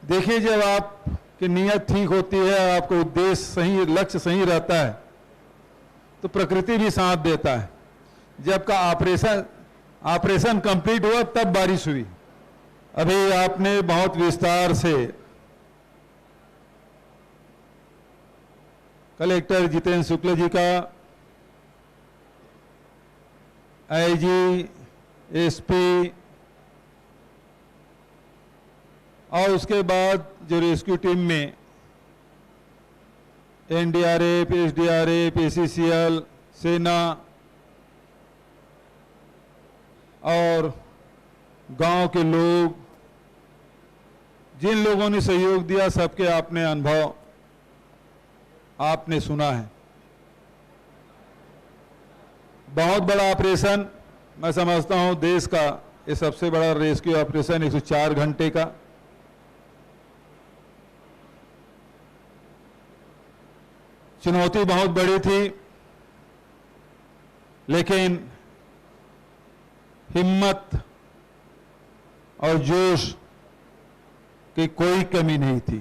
देखिए, जब आपकी नीयत ठीक होती है, आपका उद्देश्य सही, लक्ष्य सही रहता है, तो प्रकृति भी साथ देता है। जब का ऑपरेशन कंप्लीट हुआ तब बारिश हुई। अभी आपने बहुत विस्तार से कलेक्टर जितेंद्र शुक्ल जी का, आईजी, एसपी और उसके बाद जो रेस्क्यू टीम में एनडीआरएफ, एसडीआरएफ, एसीसीएल, सेना और गांव के लोग, जिन लोगों ने सहयोग दिया, सबके आपने अनुभव आपने सुना है। बहुत बड़ा ऑपरेशन, मैं समझता हूं देश का ये सबसे बड़ा रेस्क्यू ऑपरेशन, 104 घंटे का। चुनौती बहुत बड़ी थी, लेकिन हिम्मत और जोश की कोई कमी नहीं थी।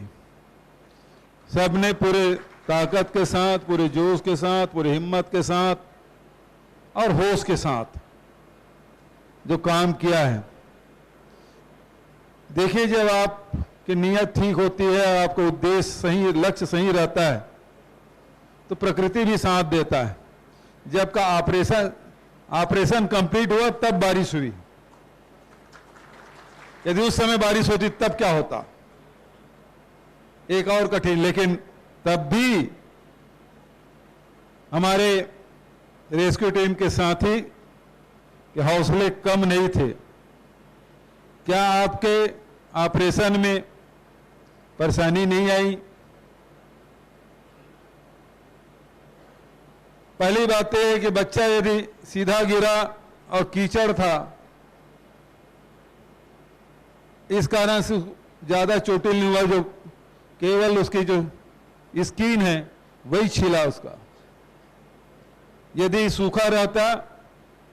सबने पूरे ताकत के साथ, पूरे जोश के साथ, पूरी हिम्मत के साथ और होश के साथ जो काम किया है। देखिए, जब आपकी नीयत ठीक होती है, आपका उद्देश्य सही, लक्ष्य सही रहता है, तो प्रकृति भी साथ देता है। जब का ऑपरेशन कंप्लीट हुआ तब बारिश हुई। यदि उस समय बारिश होती तब क्या होता, एक और कठिन, लेकिन तब भी हमारे रेस्क्यू टीम के साथी के हौसले कम नहीं थे। क्या आपके ऑपरेशन में परेशानी नहीं आई? पहली बात यह है कि बच्चा यदि सीधा गिरा और कीचड़ था, इस कारण से ज्यादा चोटिल नहीं हुआ, जो केवल उसकी जो स्किन है वही छिला उसका। यदि सूखा रहता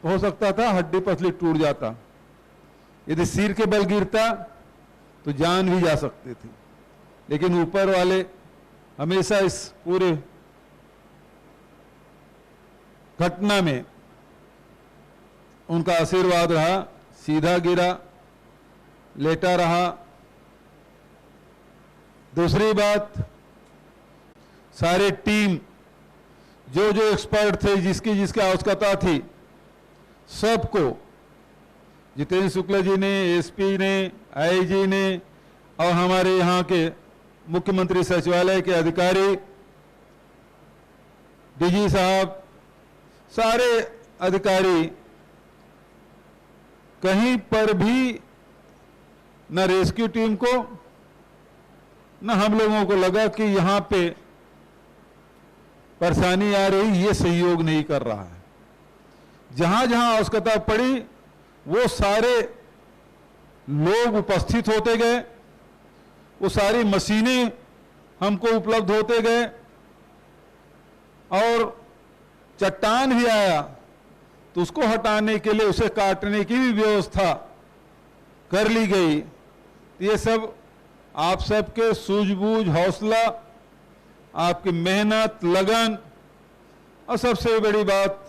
तो हो सकता था हड्डी पसली टूट जाता। यदि सिर के बल गिरता तो जान भी जा सकती थी। लेकिन ऊपर वाले हमेशा इस पूरे घटना में उनका आशीर्वाद रहा। सीधा गिरा, लेटा रहा। दूसरी बात, सारे टीम जो जो एक्सपर्ट थे, जिसकी जिसकी आवश्यकता थी, सबको जितेंद्र शुक्ल जी ने, एसपी ने, आईजी ने और हमारे यहाँ के मुख्यमंत्री सचिवालय के अधिकारी, डीजी साहब, सारे अधिकारी, कहीं पर भी न रेस्क्यू टीम को न हम लोगों को लगा कि यहां पे परेशानी आ रही, ये सहयोग नहीं कर रहा है। जहां जहां आवश्यकता पड़ी वो सारे लोग उपस्थित होते गए, वो सारी मशीनें हमको उपलब्ध होते गए, और चट्टान भी आया तो उसको हटाने के लिए, उसे काटने की भी व्यवस्था कर ली गई। ये सब आप सबके सूझबूझ, हौसला, आपकी मेहनत, लगन और सबसे बड़ी बात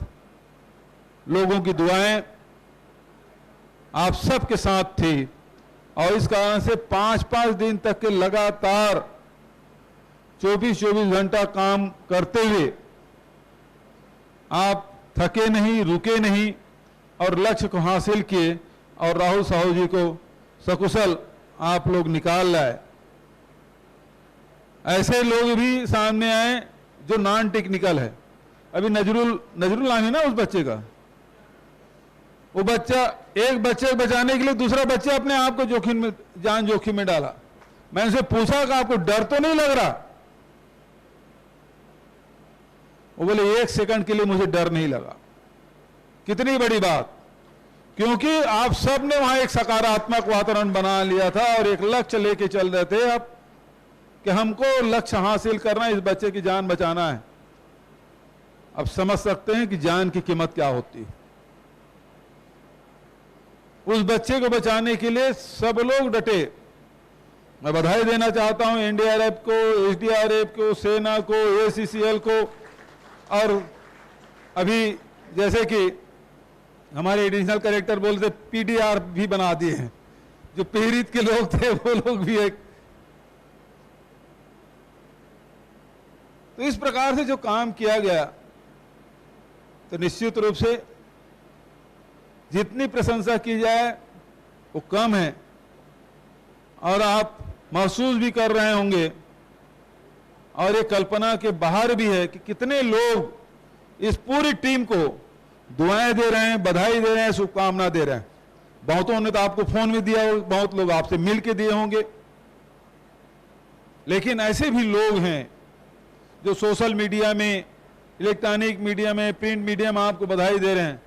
लोगों की दुआएं आप सबके साथ थी। और इस कारण से 5-5 दिन तक के लगातार 24-24 घंटा काम करते हुए आप थके नहीं, रुके नहीं और लक्ष्य को हासिल किए। और राहुल साहू जी को सकुशल आप लोग निकाल लाए। ऐसे लोग भी सामने आए जो नॉन टेक्निकल है। अभी नजरुल नाम है ना उस बच्चे का, वो बच्चा, एक बच्चे को बचाने के लिए दूसरा बच्चा अपने आप को जोखिम में, जान जोखिम में डाला। मैंने उनसे पूछा कि आपको डर तो नहीं लग रहा? वो बोले 1 सेकंड के लिए मुझे डर नहीं लगा। कितनी बड़ी बात, क्योंकि आप सब ने वहां एक सकारात्मक वातावरण बना लिया था और एक लक्ष्य लेके चल रहे थे आप, कि हमको लक्ष्य हासिल करना है, इस बच्चे की जान बचाना है। अब समझ सकते हैं कि जान की कीमत क्या होती है। उस बच्चे को बचाने के लिए सब लोग डटे। मैं बधाई देना चाहता हूं एनडीआरएफ को, एसडीआरएफ को, सेना को, एसीसीएल को, और अभी जैसे कि हमारे एडिशनल कलेक्टर बोलते पीडीआर भी बना दिए हैं, जो पीड़ित के लोग थे वो लोग भी एक। तो इस प्रकार से जो काम किया गया, तो निश्चित रूप से जितनी प्रशंसा की जाए वो कम है, और आप महसूस भी कर रहे होंगे और ये कल्पना के बाहर भी है कि कितने लोग इस पूरी टीम को दुआएं दे रहे हैं, बधाई दे रहे हैं, शुभकामना दे रहे हैं। बहुतों ने तो आपको फोन में दिया हो, बहुत लोग आपसे मिल के दिए होंगे, लेकिन ऐसे भी लोग हैं जो सोशल मीडिया में, इलेक्ट्रॉनिक मीडिया में, प्रिंट मीडिया में आपको बधाई दे रहे हैं।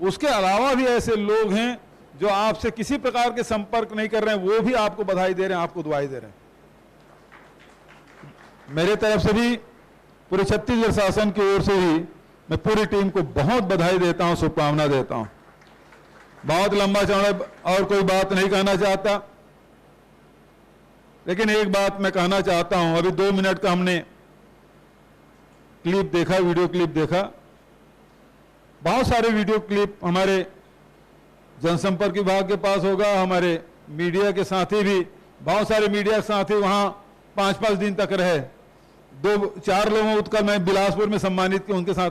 उसके अलावा भी ऐसे लोग हैं जो आपसे किसी प्रकार के संपर्क नहीं कर रहे हैं, वो भी आपको बधाई दे रहे हैं, आपको दुआई दे रहे हैं। मेरे तरफ से भी, पूरे छत्तीसगढ़ शासन की ओर से भी मैं पूरी टीम को बहुत बधाई देता हूं, शुभकामना देता हूं। बहुत लंबा चौड़ा और कोई बात नहीं कहना चाहता, लेकिन एक बात मैं कहना चाहता हूं। अभी 2 मिनट का हमने क्लिप देखा, वीडियो क्लिप देखा। बहुत सारे वीडियो क्लिप हमारे जनसंपर्क विभाग के पास होगा, हमारे मीडिया के साथी भी, बहुत सारे मीडिया साथी वहां 5-5 दिन तक रहे। 2-4 लोगों को मैं बिलासपुर में सम्मानित किया, उनके साथ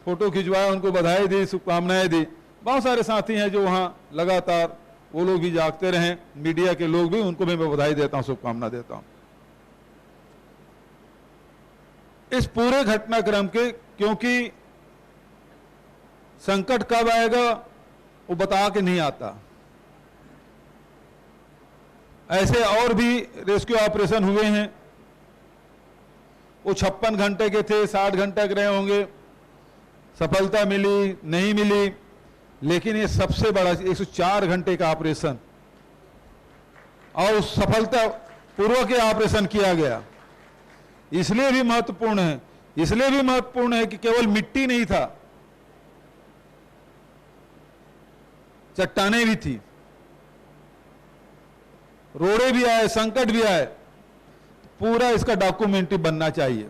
फोटो खिंचवाया, उनको बधाई दी, शुभकामनाएं दी। बहुत सारे साथी हैं जो वहां लगातार, वो लोग भी जागते रहे, मीडिया के लोग भी, उनको भी मैं बधाई देता हूं, शुभकामना देता हूं। इस पूरे घटनाक्रम के, क्योंकि संकट कब आएगा वो बता के नहीं आता। ऐसे और भी रेस्क्यू ऑपरेशन हुए हैं, वो 56 घंटे के थे, 60 घंटे के रहे होंगे, सफलता मिली नहीं मिली, लेकिन ये सबसे बड़ा 104 घंटे का ऑपरेशन, और सफलता पूर्वक ये ऑपरेशन किया गया। इसलिए भी महत्वपूर्ण है, इसलिए भी महत्वपूर्ण है कि केवल मिट्टी नहीं था, चट्टानें भी थी, रोड़े भी आए, संकट भी आए। पूरा इसका डॉक्यूमेंट्री बनना चाहिए।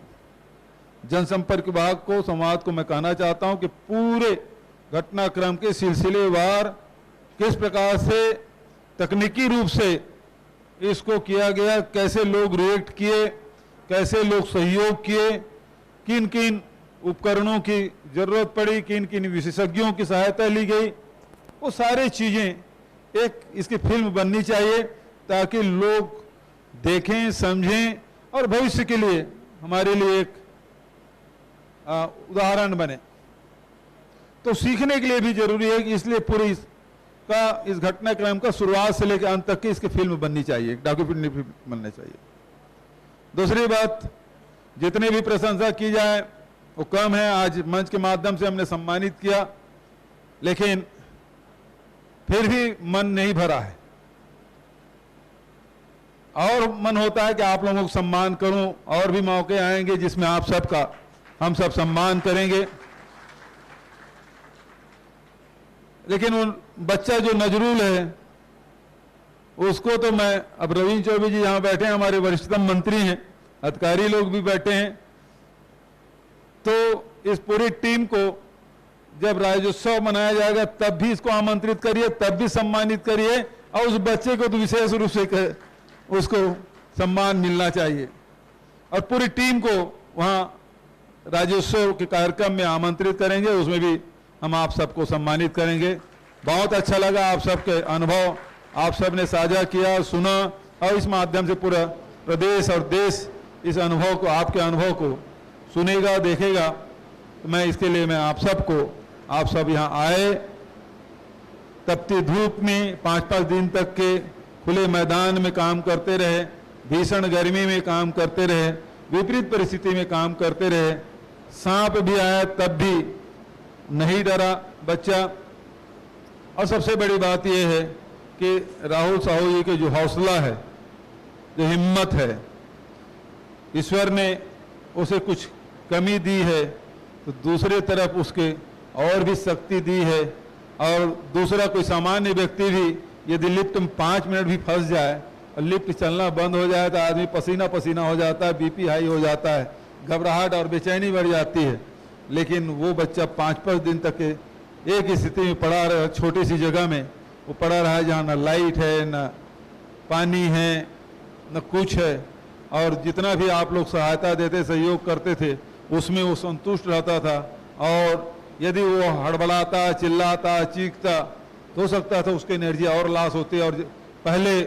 जनसंपर्क विभाग को, समाज को मैं कहना चाहता हूं कि पूरे घटनाक्रम के सिलसिलेवार किस प्रकार से तकनीकी रूप से इसको किया गया, कैसे लोग रिएक्ट किए, कैसे लोग सहयोग किए, किन किन उपकरणों की जरूरत पड़ी, किन किन विशेषज्ञों की सहायता ली गई, वो सारी चीजें एक इसकी फिल्म बननी चाहिए, ताकि लोग देखें, समझें और भविष्य के लिए हमारे लिए एक उदाहरण बने। तो सीखने के लिए भी जरूरी है कि इसलिए पूरी इस घटनाक्रम का शुरुआत से लेकर अंत तक की इसकी फिल्म बननी चाहिए, डॉक्यूमेंट्री फिल्म बननी चाहिए। दूसरी बात, जितनी भी प्रशंसा की जाए वो कम है। आज मंच के माध्यम से हमने सम्मानित किया, लेकिन फिर भी मन नहीं भरा है, और मन होता है कि आप लोगों को सम्मान करूं, और भी मौके आएंगे जिसमें आप सबका हम सब सम्मान करेंगे। लेकिन वो बच्चा जो नजरूल है उसको तो मैं, अब रविंद्र चौबे जी यहां बैठे हैं, हमारे वरिष्ठतम मंत्री हैं, अधिकारी लोग भी बैठे हैं, तो इस पूरी टीम को जब राज्योत्सव मनाया जाएगा तब भी इसको आमंत्रित करिए, तब भी सम्मानित करिए, और उस बच्चे को तो विशेष रूप से उसको सम्मान मिलना चाहिए। और पूरी टीम को वहां राज्योत्सव के कार्यक्रम में आमंत्रित करेंगे, उसमें भी हम आप सबको सम्मानित करेंगे। बहुत अच्छा लगा, आप सबके अनुभव आप सब ने साझा किया, सुना, और इस माध्यम से पूरा प्रदेश और देश इस अनुभव को, आपके अनुभव को सुनेगा, देखेगा। तो मैं इसके लिए मैं आप सब यहाँ आए, तपती धूप में 5-5 दिन तक के खुले मैदान में काम करते रहे, भीषण गर्मी में काम करते रहे, विपरीत परिस्थिति में काम करते रहे, सांप भी आया तब भी नहीं डरा बच्चा। और सबसे बड़ी बात यह है कि राहुल साहू जी के जो हौसला है, जो हिम्मत है, ईश्वर ने उसे कुछ कमी दी है तो दूसरे तरफ उसके और भी शक्ति दी है। और दूसरा कोई सामान्य व्यक्ति भी यदि लिफ्ट में 5 मिनट भी फंस जाए और लिफ्ट चलना बंद हो जाए तो आदमी पसीना पसीना हो जाता है, बीपी हाई हो जाता है, घबराहट और बेचैनी बढ़ जाती है। लेकिन वो बच्चा 5-5 दिन तक एक ही स्थिति में पड़ा रहा, छोटी सी जगह में वो पड़ा रहा है, जहाँ ना लाइट है, ना पानी है, न कुछ है, और जितना भी आप लोग सहायता देते, सहयोग करते थे, उसमें वो संतुष्ट रहता था। और यदि वो हड़बड़ाता, चिल्लाता, चीखता तो हो सकता था उसकी एनर्जी और लॉस होती और पहले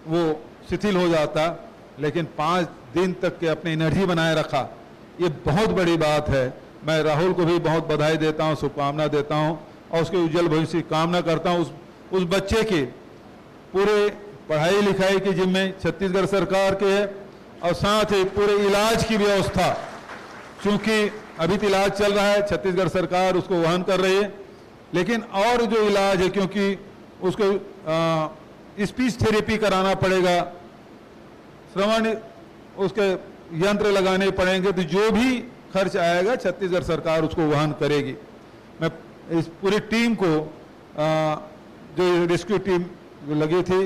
वो शिथिल हो जाता। लेकिन 5 दिन तक के अपनी एनर्जी बनाए रखा, ये बहुत बड़ी बात है। मैं राहुल को भी बहुत बधाई देता हूँ, शुभकामना देता हूँ और उसके उज्जवल भविष्य की कामना करता हूँ। उस बच्चे के पूरे पढ़ाई लिखाई की जिम्मे छत्तीसगढ़ सरकार के है और साथ ही पूरे इलाज की व्यवस्था, क्योंकि अभी तो इलाज चल रहा है, छत्तीसगढ़ सरकार उसको वहन कर रही है, लेकिन और जो इलाज है, क्योंकि उसको स्पीच थेरेपी कराना पड़ेगा, श्रवण उसके यंत्र लगाने पड़ेंगे, तो जो भी खर्च आएगा छत्तीसगढ़ सरकार उसको वहन करेगी। मैं इस पूरी टीम को जो रेस्क्यू टीम जो लगी थी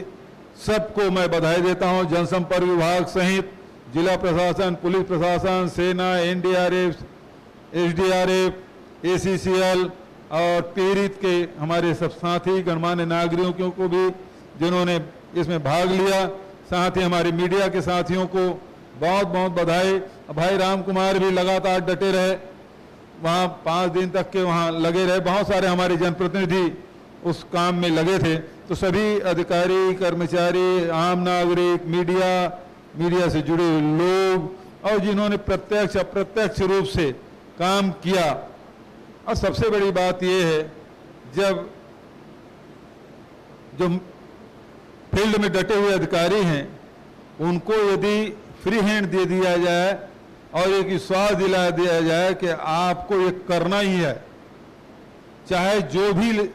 सबको मैं बधाई देता हूं। जनसंपर्क विभाग सहित जिला प्रशासन, पुलिस प्रशासन, सेना, एनडीआरएफ, एसडीआरएफ, एसीसीएल और पीड़ित के हमारे सब साथी गणमान्य नागरिकों को भी जिन्होंने इसमें भाग लिया, साथ ही हमारे मीडिया के साथियों को बहुत बहुत बधाई। भाई राम कुमार भी लगातार डटे रहे, वहाँ 5 दिन तक के वहाँ लगे रहे, बहुत सारे हमारे जनप्रतिनिधि उस काम में लगे थे। तो सभी अधिकारी, कर्मचारी, आम नागरिक, मीडिया से जुड़े हुए लोग और जिन्होंने प्रत्यक्ष अप्रत्यक्ष रूप से काम किया। और सबसे बड़ी बात यह है, जब जो फील्ड में डटे हुए अधिकारी हैं उनको यदि फ्री हैंड दे दिया जाए और एक विश्वास दिला दिया जाए कि आपको ये करना ही है, चाहे जो भी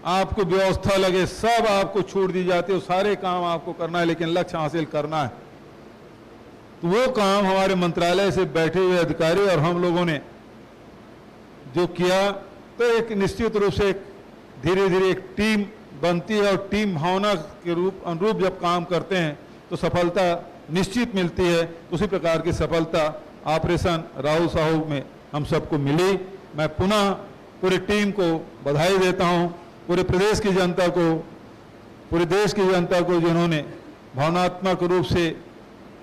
आपको व्यवस्था लगे सब आपको छूट दी जाती है, सारे काम आपको करना है, लेकिन लक्ष्य हासिल करना है, तो वो काम हमारे मंत्रालय से बैठे हुए अधिकारी और हम लोगों ने जो किया, तो एक निश्चित रूप से धीरे धीरे एक टीम बनती है और टीम भावना के अनुरूप जब काम करते हैं तो सफलता निश्चित मिलती है। उसी प्रकार की सफलता ऑपरेशन राहुल साहू में हम सबको मिली। मैं पुनः पूरी टीम को बधाई देता हूं, पूरे प्रदेश की जनता को, पूरे देश की जनता को जिन्होंने भावनात्मक रूप से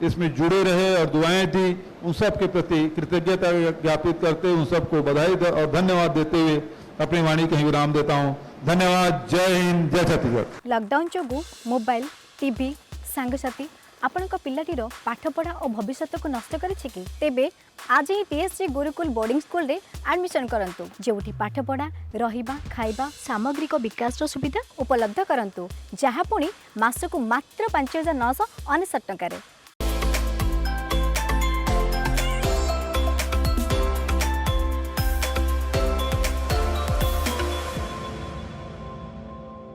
इसमें जुड़े रहे और दुआएं दी, उन सब के प्रति कृतज्ञता ज्ञापित करते हुए उन सबको बधाई और धन्यवाद देते हुए अपनी वाणी कहीं विराम देता हूं। धन्यवाद। जय हिंद, जय छत्तीसगढ़। लॉकडाउन जो मोबाइल, टीवी, सांगसाथी आपण पिलाटीर पाठपढ़ा और भविष्य को नष्ट करेछि कि? तेबे आज ही टीएससी गुरुकुल बोर्डिंग स्कूल रे एडमिशन करंतु, जेउठी पाठपढ़ा, रहिबा, खाइबा, सामग्रिक विकास सुविधा उपलब्ध करंतु, जहाँ पुणी मासकु मात्र 5,999 टंका रे।